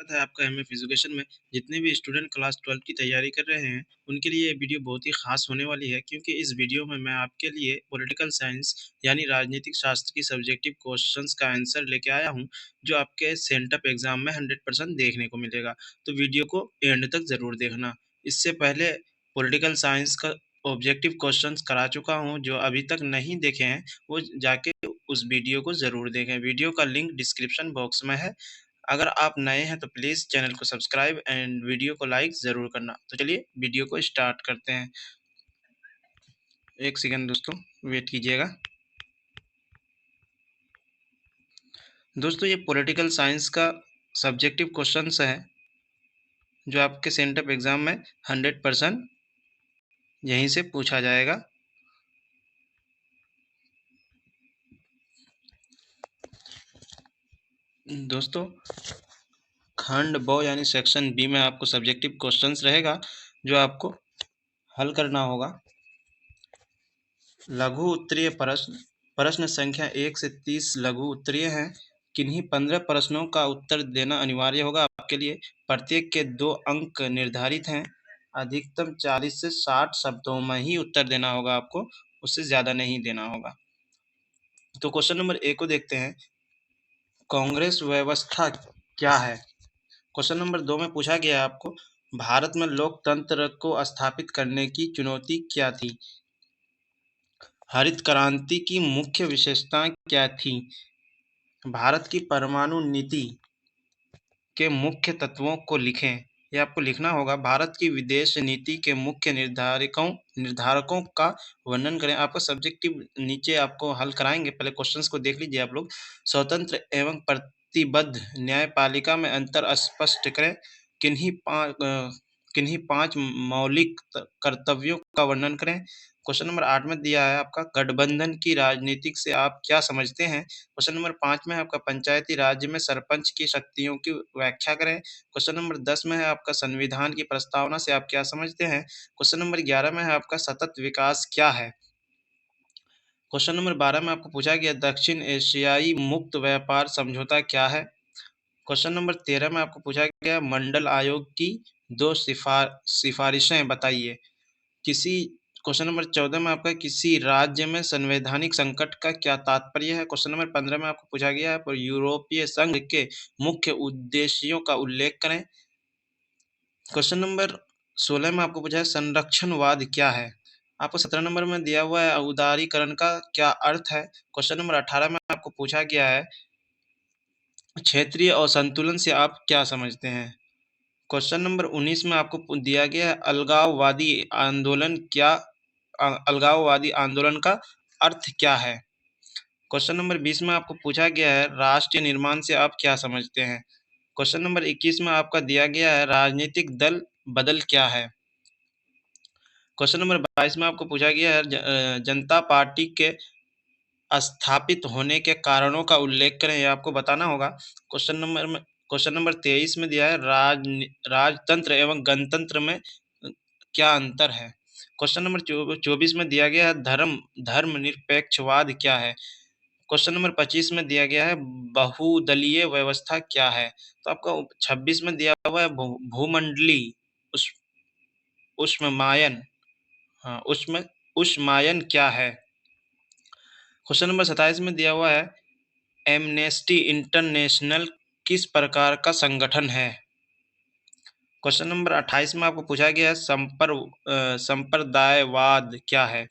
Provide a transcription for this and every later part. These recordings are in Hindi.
स्वागत है आपका एमए फिजिकेशन में। जितने भी स्टूडेंट क्लास 12 की तैयारी कर रहे हैं, उनके लिए ये वीडियो बहुत ही खास होने वाली है क्योंकि इस वीडियो में मैं आपके लिए पॉलिटिकल साइंस यानी राजनीतिक शास्त्र की सब्जेक्टिव क्वेश्चंस का आंसर लेके आया हूं, जो आपके सेंटअप एग्जाम में 100% देखने को मिलेगा। तो वीडियो को एंड तक ज़रूर देखना। इससे पहले पॉलिटिकल साइंस का ऑब्जेक्टिव क्वेश्चंस करा चुका हूँ, जो अभी तक नहीं देखे हैं वो जाके उस वीडियो को ज़रूर देखें। वीडियो का लिंक डिस्क्रिप्शन बॉक्स में है। अगर आप नए हैं तो प्लीज़ चैनल को सब्सक्राइब एंड वीडियो को लाइक ज़रूर करना। तो चलिए वीडियो को स्टार्ट करते हैं। एक सेकंड दोस्तों, वेट कीजिएगा। दोस्तों, ये पॉलिटिकल साइंस का सब्जेक्टिव क्वेश्चंस है, जो आपके सेंटअप एग्ज़ाम में 100% यहीं से पूछा जाएगा। दोस्तों, खंड ब यानी सेक्शन बी में आपको सब्जेक्टिव क्वेश्चंस रहेगा, जो आपको हल करना होगा। लघु उत्तरीय प्रश्न प्रश्न संख्या 1 से 30 लघु उत्तरीय हैं। किन्हीं 15 प्रश्नों का उत्तर देना अनिवार्य होगा आपके लिए। प्रत्येक के 2 अंक निर्धारित हैं। अधिकतम 40 से 60 शब्दों में ही उत्तर देना होगा आपको, उससे ज़्यादा नहीं देना होगा। तो क्वेश्चन नंबर 1 को देखते हैं। कांग्रेस व्यवस्था क्या है? क्वेश्चन नंबर 2 में पूछा गया है आपको, भारत में लोकतंत्र को स्थापित करने की चुनौती क्या थी? हरित क्रांति की मुख्य विशेषताएं क्या थीं? भारत की परमाणु नीति के मुख्य तत्वों को लिखें। ये आपको लिखना होगा। भारत की विदेश नीति के मुख्य निर्धारकों का वर्णन करें। आपको सब्जेक्टिव नीचे आपको हल कराएंगे, पहले क्वेश्चंस को देख लीजिए आप लोग। स्वतंत्र एवं प्रतिबद्ध न्यायपालिका में अंतर स्पष्ट करें। किन्हीं किन्हीं 5 मौलिक कर्तव्यों का वर्णन करें। क्वेश्चन नंबर 8 में दिया है आपका, गठबंधन की राजनीतिक से आप क्या समझते हैं? क्वेश्चन नंबर 5 में है आपका, पंचायती राज्य में सरपंच की शक्तियों की व्याख्या करें। क्वेश्चन नंबर 10 में है आपका, संविधान की प्रस्तावना से आप क्या समझते हैं? क्वेश्चन नंबर 11 में है आपका, सतत विकास क्या है? क्वेश्चन नंबर 12 में आपको पूछा गया, दक्षिण एशियाई मुक्त व्यापार समझौता क्या है? क्वेश्चन नंबर 13 में आपको पूछा गया, मंडल आयोग की 2 सिफारिशें बताइए। किसी क्वेश्चन नंबर 14 में आपका, किसी राज्य में संवैधानिक संकट का क्या तात्पर्य है? क्वेश्चन नंबर 15 में आपको पूछा गया है, पर यूरोपीय संघ के मुख्य उद्देश्यों का उल्लेख करें। क्वेश्चन नंबर 16 में आपको पूछा है, संरक्षणवाद क्या है? आपको 17 नंबर में दिया हुआ है, उदारीकरण का क्या अर्थ है? क्वेश्चन नंबर 18 में आपको पूछा गया है, क्षेत्रीय असंतुलन से आप क्या समझते हैं? क्वेश्चन नंबर 19 में आपको दिया गया है, अलगाववादी आंदोलन का अर्थ क्या है? क्वेश्चन नंबर 20 में आपको पूछा गया है, राष्ट्रीय निर्माण से आप क्या समझते हैं? क्वेश्चन नंबर 21 में आपका दिया गया है, राजनीतिक दल बदल क्या है? क्वेश्चन नंबर 22 में आपको पूछा गया है, जनता पार्टी के स्थापित होने के कारणों का उल्लेख करें। ये आपको बताना होगा। क्वेश्चन नंबर 23 में दिया है, राजतंत्र एवं गणतंत्र में क्या अंतर है? क्वेश्चन नंबर 24 में दिया गया है, धर्मनिरपेक्षवाद क्या है? क्वेश्चन नंबर 25 में दिया गया है, बहुदलीय व्यवस्था क्या है? तो आपका 26 में दिया हुआ है, भूमंडली उस उष्मायन हाँ उष्मायन क्या है? क्वेश्चन नंबर 27 में दिया हुआ है, एमनेस्टी इंटरनेशनल किस प्रकार का संगठन है? क्वेश्चन नंबर 28 में आपको पूछा गया है, संप्रदायवाद क्या है?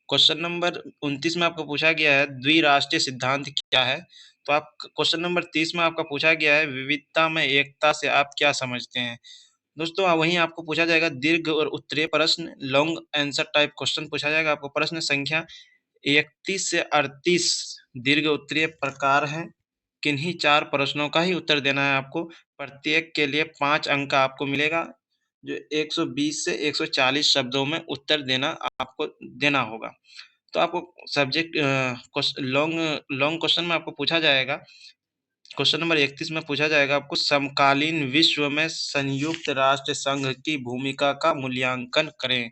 क्वेश्चन नंबर 29 में आपको पूछा गया है, द्विराष्ट्रीय सिद्धांत क्या है? तो आप क्वेश्चन नंबर 30 में आपका पूछा गया है, विविधता में एकता से आप क्या समझते हैं? दोस्तों, वहीं आपको पूछा जाएगा दीर्घ और उत्तरीय प्रश्न, लॉन्ग आंसर टाइप क्वेश्चन पूछा जाएगा। आपको प्रश्न संख्या 31 से 38 दीर्घ उत्तरीय प्रकार हैं। किन्हीं 4 प्रश्नों का ही उत्तर देना है आपको। प्रत्येक के लिए 5 अंक का आपको मिलेगा, जो 120 से 140 शब्दों में उत्तर देना आपको देना होगा। तो आपको सब्जेक्ट लॉन्ग लॉन्ग क्वेश्चन में आपको पूछा जाएगा। क्वेश्चन नंबर 31 में पूछा जाएगा आपको, समकालीन विश्व में संयुक्त राष्ट्र संघ की भूमिका का मूल्यांकन करें।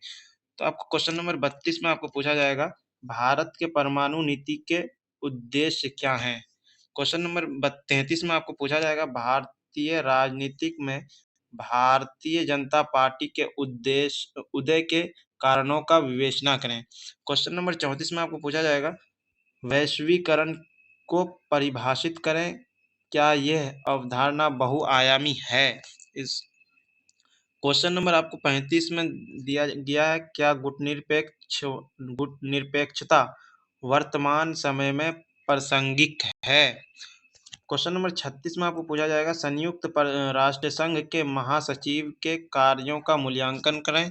तो आपको क्वेश्चन नंबर 32 में आपको पूछा जाएगा, भारत के परमाणु नीति के उद्देश्य क्या हैं? क्वेश्चन नंबर 33 में आपको पूछा जाएगा, भारतीय राजनीतिक में भारतीय जनता पार्टी के उद्देश्य उदय के कारणों का विवेचना करें। क्वेश्चन नंबर 34 में आपको पूछा जाएगा, वैश्वीकरण को परिभाषित करें, क्या यह अवधारणा बहुआयामी है? इस क्वेश्चन नंबर आपको 35 में दिया गया है, क्या गुटनिरपेक्षता वर्तमान समय में प्रासंगिक है? क्वेश्चन नंबर 36 में आपको पूछा जाएगा, राष्ट्र संघ के महासचिव के कार्यों का मूल्यांकन करें।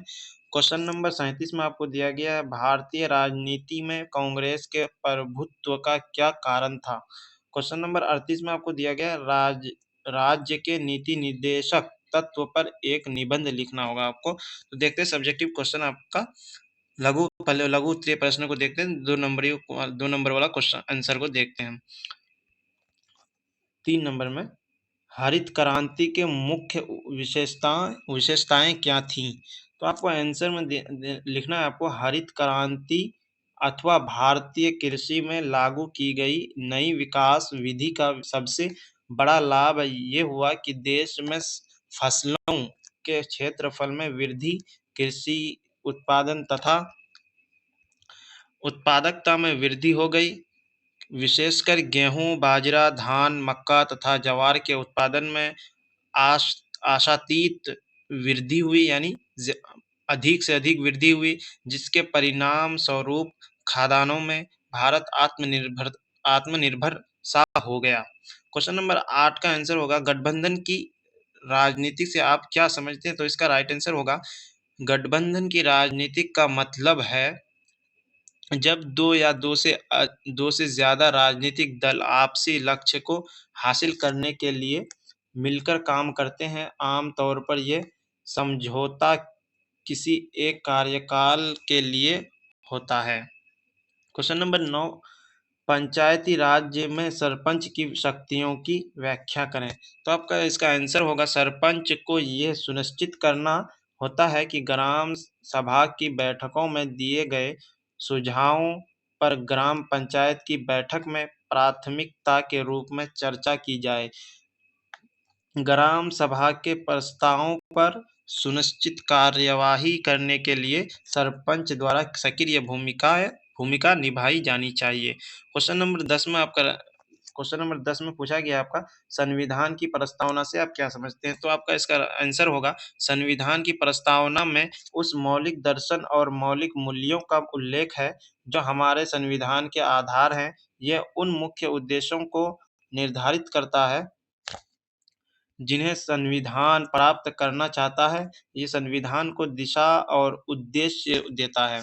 क्वेश्चन नंबर 37 में आपको दिया गया है, भारतीय राजनीति में कांग्रेस के प्रभुत्व का क्या कारण था? क्वेश्चन नंबर 38 में आपको दिया गया है, राज्य के नीति निर्देशक तत्व पर एक निबंध लिखना होगा आपको। तो देखते हैं सब्जेक्टिव क्वेश्चन आपका, लघु उत्तरीय प्रश्न को देखते हैं, 2 नंबर वाला क्वेश्चन आंसर को देखते हैं। 3 नंबर में, हरित क्रांति के मुख्य विशेषताएं क्या थीं? तो आपको आंसर में लिखना है आपको, हरित क्रांति अथवा भारतीय कृषि में लागू की गई नई विकास विधि का सबसे बड़ा लाभ ये हुआ कि देश में फसलों के क्षेत्रफल में वृद्धि, कृषि उत्पादन तथा उत्पादकता में वृद्धि हो गई। विशेषकर गेहूं, बाजरा, धान, मक्का तथा ज्वार के उत्पादन में आशातीत वृद्धि हुई, यानी अधिक से अधिक वृद्धि हुई, जिसके परिणाम स्वरूप खाद्यान्नों में भारत आत्मनिर्भर सा हो गया। क्वेश्चन नंबर 8 का आंसर होगा, गठबंधन की राजनीति से आप क्या समझते हैं? तो इसका राइट आंसर होगा, गठबंधन की राजनीति का मतलब है जब दो से ज्यादा राजनीतिक दल आपसी लक्ष्य को हासिल करने के लिए मिलकर काम करते हैं। आम तौर पर यह समझौता किसी एक कार्यकाल के लिए होता है। क्वेश्चन नंबर 9, पंचायती राज्य में सरपंच की शक्तियों की व्याख्या करें। तो आपका इसका आंसर होगा, सरपंच को यह सुनिश्चित करना होता है कि ग्राम सभा की बैठकों में दिए गए सुझावों पर ग्राम पंचायत की बैठक में प्राथमिकता के रूप में चर्चा की जाए। ग्राम सभा के प्रस्तावों पर सुनिश्चित कार्यवाही करने के लिए सरपंच द्वारा सक्रिय भूमिका निभाई जानी चाहिए। क्वेश्चन नंबर 10 में पूछा गया आपका, संविधान की प्रस्तावना से आप क्या समझते हैं? तो आपका इसका आंसर होगा, संविधान की प्रस्तावना में उस मौलिक दर्शन और मौलिक मूल्यों का उल्लेख है जो हमारे संविधान के आधार हैं। यह उन मुख्य उद्देश्यों को निर्धारित करता है जिन्हें संविधान प्राप्त करना चाहता है। ये संविधान को दिशा और उद्देश्य देता है।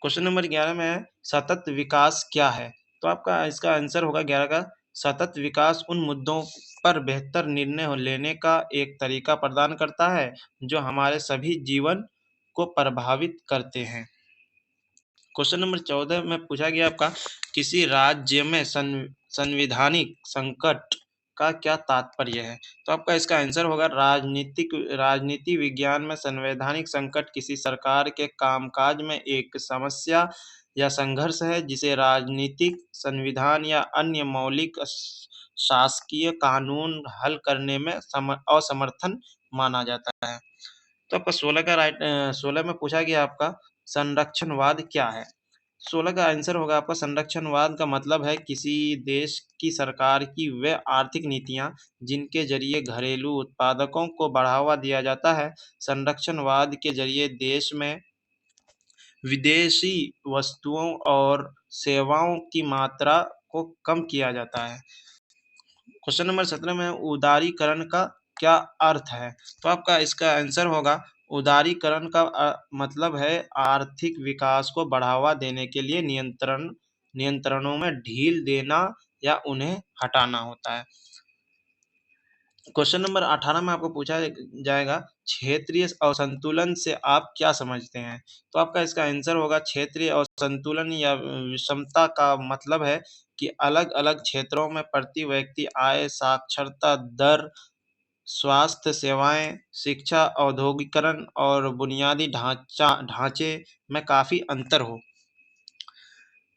क्वेश्चन नंबर 11 में है, सतत विकास क्या है? तो आपका इसका आंसर होगा 11 का, सतत विकास उन मुद्दों पर बेहतर निर्णय लेने का एक तरीका प्रदान करता है जो हमारे सभी जीवन को प्रभावित करते हैं। क्वेश्चन नंबर 14 में पूछा गया आपका, किसी राज्य में संवैधानिक संकट का क्या तात्पर्य है? तो आपका इसका आंसर होगा, राजनीति विज्ञान में संवैधानिक संकट किसी सरकार के कामकाज में एक समस्या या संघर्ष है जिसे राजनीतिक, संविधान या अन्य मौलिक शासकीय कानून हल करने में असमर्थन माना जाता है। तो आपका 16 में पूछा गया आपका, संरक्षणवाद क्या है? 16 का आंसर होगा आपका, संरक्षणवाद का मतलब है किसी देश की सरकार की वे आर्थिक नीतियां जिनके जरिए घरेलू उत्पादकों को बढ़ावा दिया जाता है। संरक्षणवाद के जरिए देश में विदेशी वस्तुओं और सेवाओं की मात्रा को कम किया जाता है। क्वेश्चन नंबर 17 में, उदारीकरण का क्या अर्थ है? तो आपका इसका आंसर होगा, उदारीकरण का मतलब है आर्थिक विकास को बढ़ावा देने के लिए नियंत्रणों में ढील देना या उन्हें हटाना होता है। क्वेश्चन नंबर 18 में आपको पूछा जाएगा, क्षेत्रीय असंतुलन से आप क्या समझते हैं? तो आपका इसका आंसर होगा, क्षेत्रीय असंतुलन या विषमता का मतलब है कि अलग अलग क्षेत्रों में प्रति व्यक्ति आय, साक्षरता दर, स्वास्थ्य सेवाएं, शिक्षा, औद्योगिकरण और बुनियादी ढांचे में काफी अंतर हो।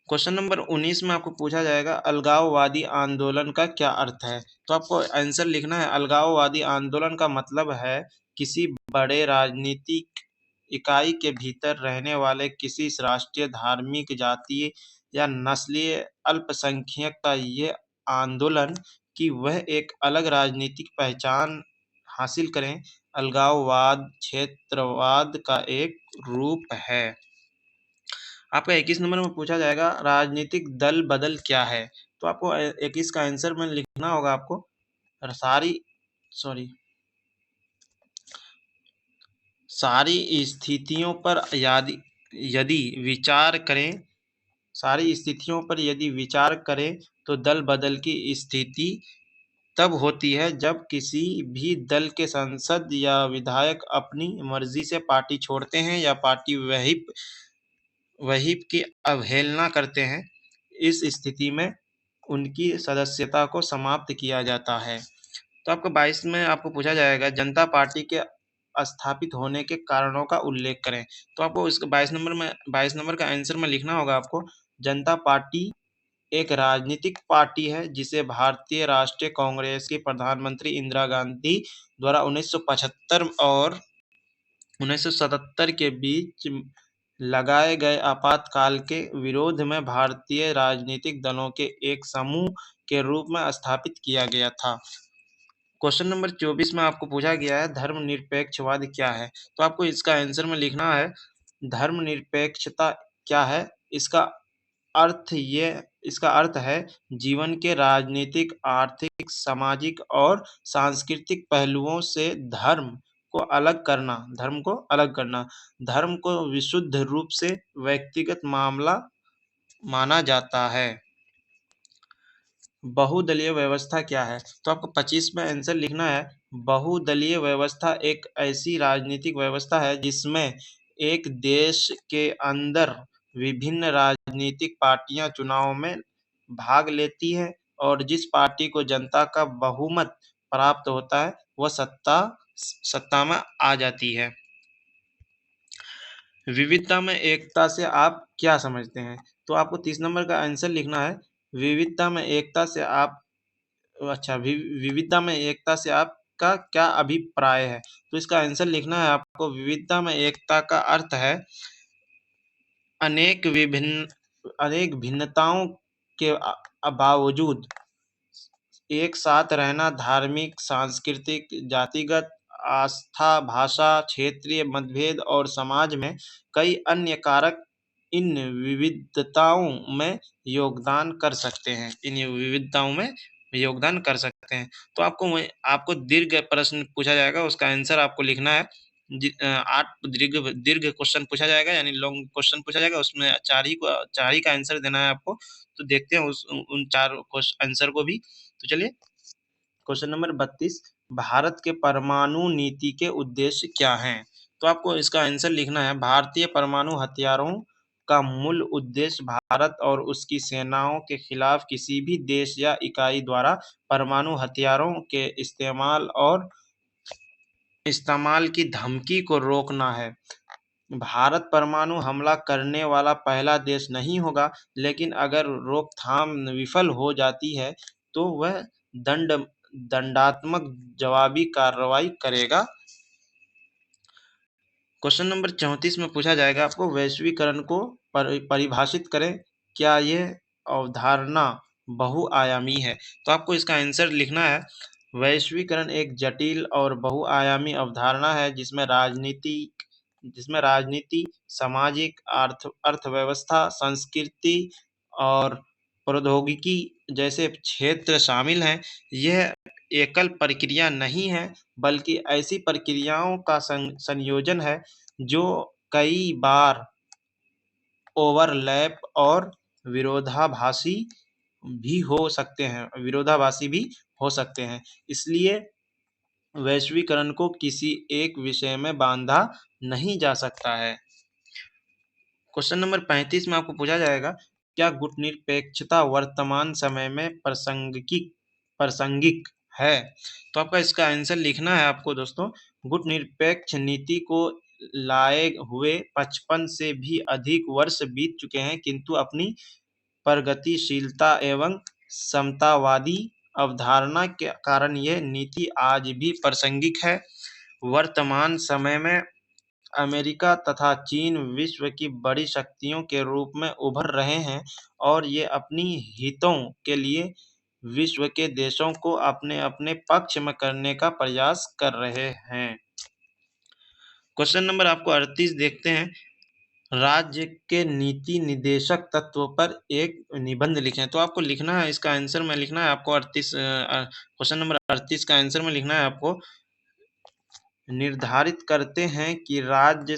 क्वेश्चन नंबर 19 में आपको पूछा जाएगा अलगाववादी आंदोलन का क्या अर्थ है। तो आपको आंसर लिखना है अलगाववादी आंदोलन का मतलब है किसी बड़े राजनीतिक इकाई के भीतर रहने वाले किसी राष्ट्रीय धार्मिक जातीय या नस्लीय अल्पसंख्यक का ये आंदोलन कि वह एक अलग राजनीतिक पहचान हासिल करें। अलगाववाद क्षेत्रवाद का एक रूप है। आपका 21 नंबर में पूछा जाएगा राजनीतिक दल बदल क्या है। तो आपको 21 का आंसर में लिखना होगा आपको सारी सॉरी सारी स्थितियों पर यदि यदि विचार करें सारी स्थितियों पर यदि विचार करें तो दल बदल की स्थिति तब होती है जब किसी भी दल के सांसद या विधायक अपनी मर्जी से पार्टी छोड़ते हैं या पार्टी व्हिप की अवहेलना करते हैं। इस स्थिति में उनकी सदस्यता को समाप्त किया जाता है। तो आपको 22 में आपको पूछा जाएगा जनता पार्टी के स्थापित होने के कारणों का उल्लेख करें। तो आपको इसका 22 नंबर का आंसर में लिखना होगा आपको जनता पार्टी एक राजनीतिक पार्टी है जिसे भारतीय राष्ट्रीय कांग्रेस की प्रधानमंत्री इंदिरा गांधी द्वारा 1975 और 1977 के बीच लगाए गए आपातकाल के विरोध में भारतीय राजनीतिक दलों के एक समूह के रूप में स्थापित किया गया था। क्वेश्चन नंबर 24 में आपको पूछा गया है धर्मनिरपेक्षवाद क्या है। तो आपको इसका आंसर में लिखना है धर्मनिरपेक्षता क्या है। इसका अर्थ ये इसका अर्थ है जीवन के राजनीतिक आर्थिक सामाजिक और सांस्कृतिक पहलुओं से धर्म को अलग करना। धर्म को विशुद्ध रूप से व्यक्तिगत मामला माना जाता है। बहुदलीय व्यवस्था क्या है। तो आपको 25 में आंसर लिखना है बहुदलीय व्यवस्था एक ऐसी राजनीतिक व्यवस्था है जिसमें एक देश के अंदर विभिन्न राजनीतिक पार्टियां चुनाव में भाग लेती हैं और जिस पार्टी को जनता का बहुमत प्राप्त होता है वह सत्ता में आ जाती है। विविधता में एकता से आप क्या समझते हैं। तो आपको 30 नंबर का आंसर लिखना है विविधता में एकता से आप अच्छा विविधता में एकता से आपका क्या अभिप्राय है। तो इसका आंसर लिखना है आपको विविधता में एकता का अर्थ है अनेक भिन्नताओं के बावजूद एक साथ रहना। धार्मिक सांस्कृतिक जातिगत आस्था भाषा क्षेत्रीय मतभेद और समाज में कई अन्य कारक इन विविधताओं में योगदान कर सकते हैं तो आपको दीर्घ प्रश्न पूछा जाएगा उसका आंसर आपको लिखना है 8 दीर्घ क्वेश्चन पूछा जाएगा यानी लॉन्ग क्वेश्चन पूछा जाएगा उसमें चार ही का आंसर देना है आपको। तो देखते हैं उन चार आंसर को भी। तो चलिए क्वेश्चन नंबर 32 भारत के परमाणु नीति के उद्देश्य क्या हैं। तो आपको इसका आंसर लिखना है भारतीय परमाणु हथियारों का मूल उद्देश्य भारत और उसकी सेनाओं के खिलाफ किसी भी देश या इकाई द्वारा परमाणु हथियारों के इस्तेमाल की धमकी को रोकना है। भारत परमाणु हमला करने वाला पहला देश नहीं होगा लेकिन अगर रोकथाम विफल हो जाती है तो वह दंडात्मक जवाबी कार्रवाई करेगा। क्वेश्चन नंबर 34 में पूछा जाएगा आपको वैश्वीकरण को परिभाषित करें। क्या यह अवधारणा बहुआयामी है। तो आपको इसका आंसर लिखना है वैश्वीकरण एक जटिल और बहुआयामी अवधारणा है जिसमें राजनीति सामाजिक अर्थव्यवस्था संस्कृति और प्रौद्योगिकी जैसे क्षेत्र शामिल हैं। यह एकल प्रक्रिया नहीं है बल्कि ऐसी प्रक्रियाओं का संयोजन है जो कई बार ओवरलैप और विरोधाभासी भी हो सकते हैं। इसलिए वैश्वीकरण को किसी एक विषय में बांधा नहीं जा सकता है। क्वेश्चन नंबर 35 में आपको पूछा जाएगा क्या गुटनिरपेक्षता वर्तमान समय में प्रासंगिक है। तो आपका इसका आंसर लिखना है आपको दोस्तों गुटनिरपेक्ष नीति को लाए हुए 55 से भी अधिक वर्ष बीत चुके हैं किंतु अपनी प्रगतिशीलता एवं समतावादी अवधारणा के कारण यह नीति आज भी प्रासंगिक है। वर्तमान समय में अमेरिका तथा चीन विश्व की बड़ी शक्तियों के रूप में उभर रहे हैं और ये अपनी हितों के लिए विश्व के देशों को अपने अपने पक्ष में करने का प्रयास कर रहे हैं। क्वेश्चन नंबर आपको 38 देखते हैं। राज्य के नीति निदेशक तत्व पर एक निबंध लिखें। तो आपको लिखना है, इसका आंसर में लिखना है आपको 38 क्वेश्चन नंबर 38 का आंसर में लिखना है आपको, निर्धारित करते हैं कि राज्य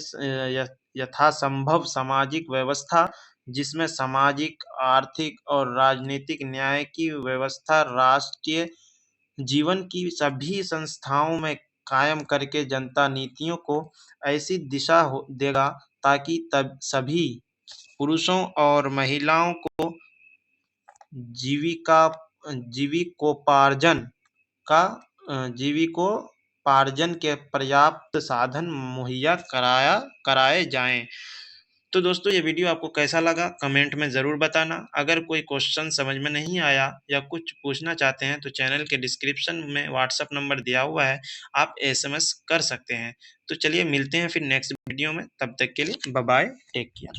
यथासंभव सामाजिक व्यवस्था जिसमें सामाजिक, आर्थिक और राजनीतिक न्याय की व्यवस्था राष्ट्रीय जीवन की सभी संस्थाओं में कायम करके जनता नीतियों को ऐसी दिशा देगा ताकि तब सभी पुरुषों और महिलाओं को जीविका जीविकोपार्जन का जीविकोपार्जन के पर्याप्त साधन मुहैया कराए जाएं। तो दोस्तों ये वीडियो आपको कैसा लगा कमेंट में ज़रूर बताना। अगर कोई क्वेश्चन समझ में नहीं आया या कुछ पूछना चाहते हैं तो चैनल के डिस्क्रिप्शन में व्हाट्सएप नंबर दिया हुआ है, आप SMS कर सकते हैं। तो चलिए मिलते हैं फिर नेक्स्ट वीडियो में, तब तक के लिए बाय बाय, टेक केयर।